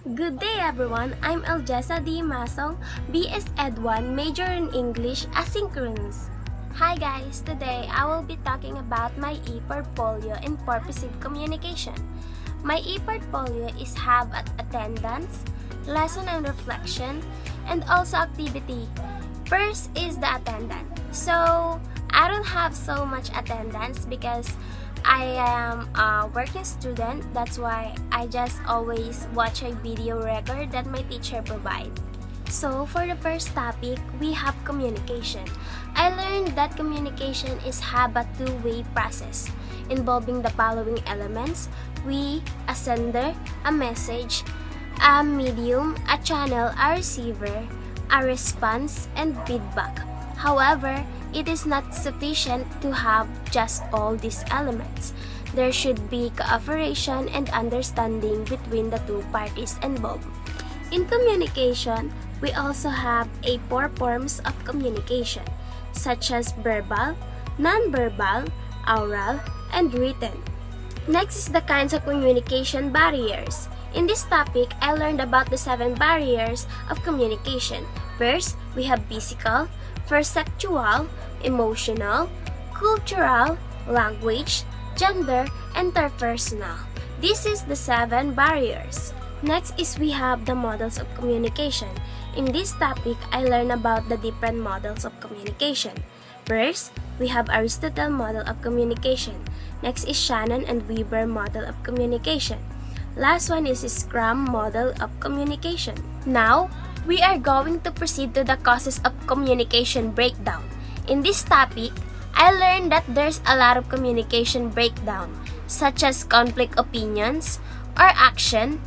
Good day everyone, I'm Eljessa D. Masong, BS Ed 1, major in English, asynchronous. Hi guys, today I will be talking about my e-portfolio in purposive communication. My e-portfolio is have attendance, lesson and reflection, and also activity. First is the attendance. So, I don't have so much attendance because I am a working student. That's why I just always watch a video record that my teacher provides. So for the first topic, we have communication. I learned that communication is have a two-way process involving the following elements: we, a sender, a message, a medium, a channel, a receiver, a response, and feedback. However, it is not sufficient to have just all these elements. There should be cooperation and understanding between the two parties involved. In communication, we also have four forms of communication, such as verbal, non-verbal, oral, and written. Next is the kinds of communication barriers. In this topic, I learned about the 7 barriers of communication. First, we have physical, perceptual, emotional, cultural, language, gender, and interpersonal. This is the 7 barriers. Next is we have the models of communication. In this topic, I learned about the different models of communication. First, we have Aristotle model of communication. Next is Shannon and Weber model of communication. Last one is Scrum Model of communication. Now, we are going to proceed to the causes of communication breakdown. In this topic, I learned that there's a lot of communication breakdown, such as conflict opinions or action,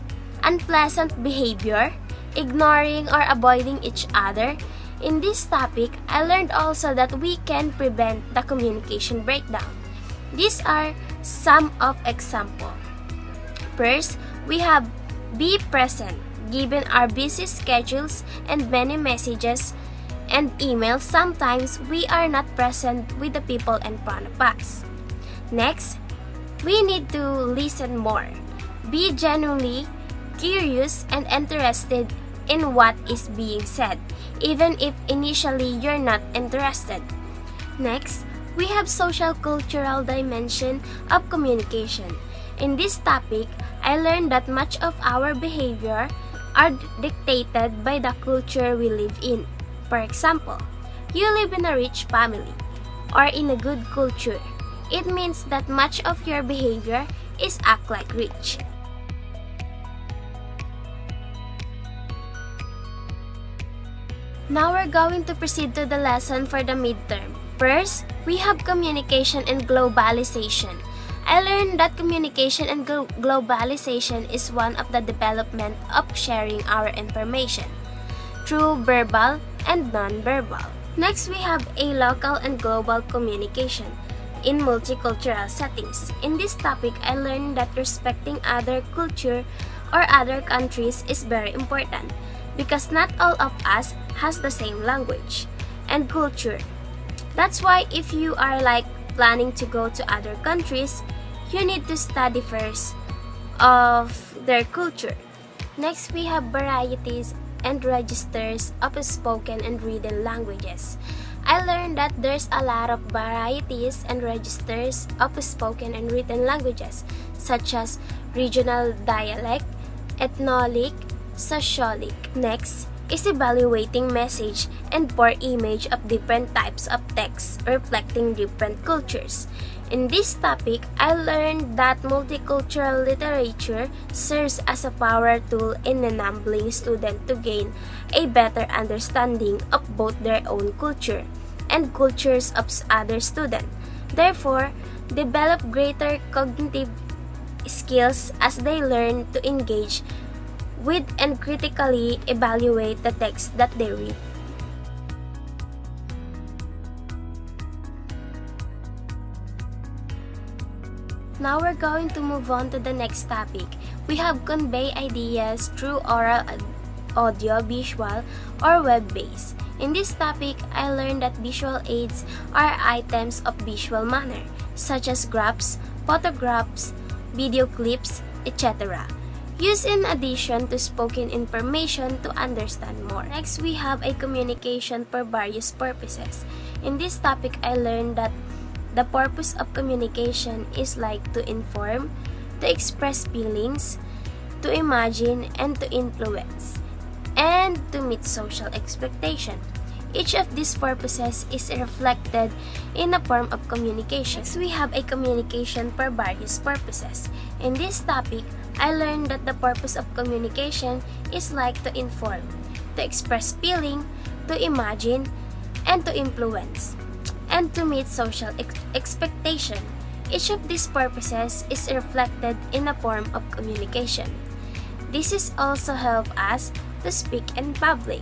unpleasant behavior, ignoring or avoiding each other. In this topic, I learned also that we can prevent the communication breakdown. These are some of example. First, we have be present. Given our busy schedules and many messages and emails, sometimes we are not present with the people in front of us. Next, we need to listen more. Be genuinely curious and interested in what is being said, even if initially you're not interested. Next, we have social cultural dimension of communication. In this topic, I learned that much of our behavior are dictated by the culture we live in. For example, you live in a rich family or in a good culture. It means that much of your behavior is act like rich. Now we're going to proceed to the lesson for the midterm. First, we have communication and globalization. I learned that communication and globalization is one of the development of sharing our information through verbal and non-verbal. Next, we have a local and global communication in multicultural settings. In this topic, I learned that respecting other culture or other countries is very important because not all of us has the same language and culture. That's why if you are planning to go to other countries, you need to study first of their culture. Next, we have varieties and registers of spoken and written languages. I learned that there's a lot of varieties and registers of spoken and written languages, such as regional dialect, ethnic, sociolic. Next is evaluating message and for image of different types of text reflecting different cultures. In this topic, I learned that multicultural literature serves as a power tool in enabling students to gain a better understanding of both their own culture and cultures of other students. Therefore, develop greater cognitive skills as they learn to engage with and critically evaluate the text that they read. Now we're going to move on to the next topic. We have convey ideas through oral, audio, visual, or web-based. In this topic, I learned that visual aids are items of visual manner, such as graphs, photographs, video clips, etc. Use in addition to spoken information to understand more. Next, we have a communication for various purposes. In this topic, I learned that the purpose of communication is like to inform, to express feelings, to imagine, and to influence, and to meet social expectation. Each of these purposes is reflected in a form of communication. Next, we have a communication for various purposes. In this topic, I learned that the purpose of communication is like to inform, to express feeling, to imagine, and to influence, and to meet social expectation. Each of these purposes is reflected in a form of communication. This is also help us to speak in public.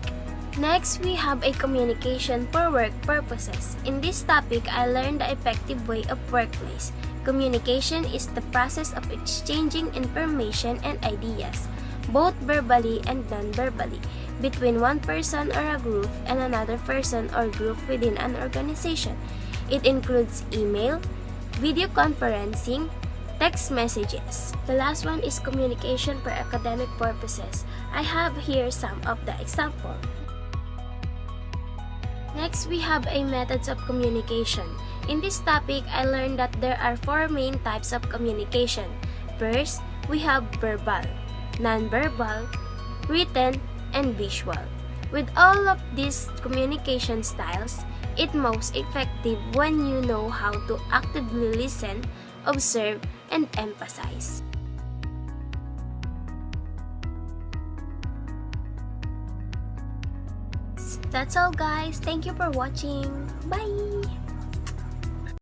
Next, we have a communication for work purposes. In this topic, I learned the effective way of workplace. Communication is the process of exchanging information and ideas, both verbally and non-verbally, between one person or a group and another person or group within an organization. It includes email, video conferencing, text messages. The last one is communication for academic purposes. I have here some of the example. Next, we have a methods of communication. In this topic, I learned that there are 4 main types of communication. First, we have verbal, non-verbal, written, and visual. With all of these communication styles, it's most effective when you know how to actively listen, observe, and emphasize. That's all, guys. Thank you for watching. Bye!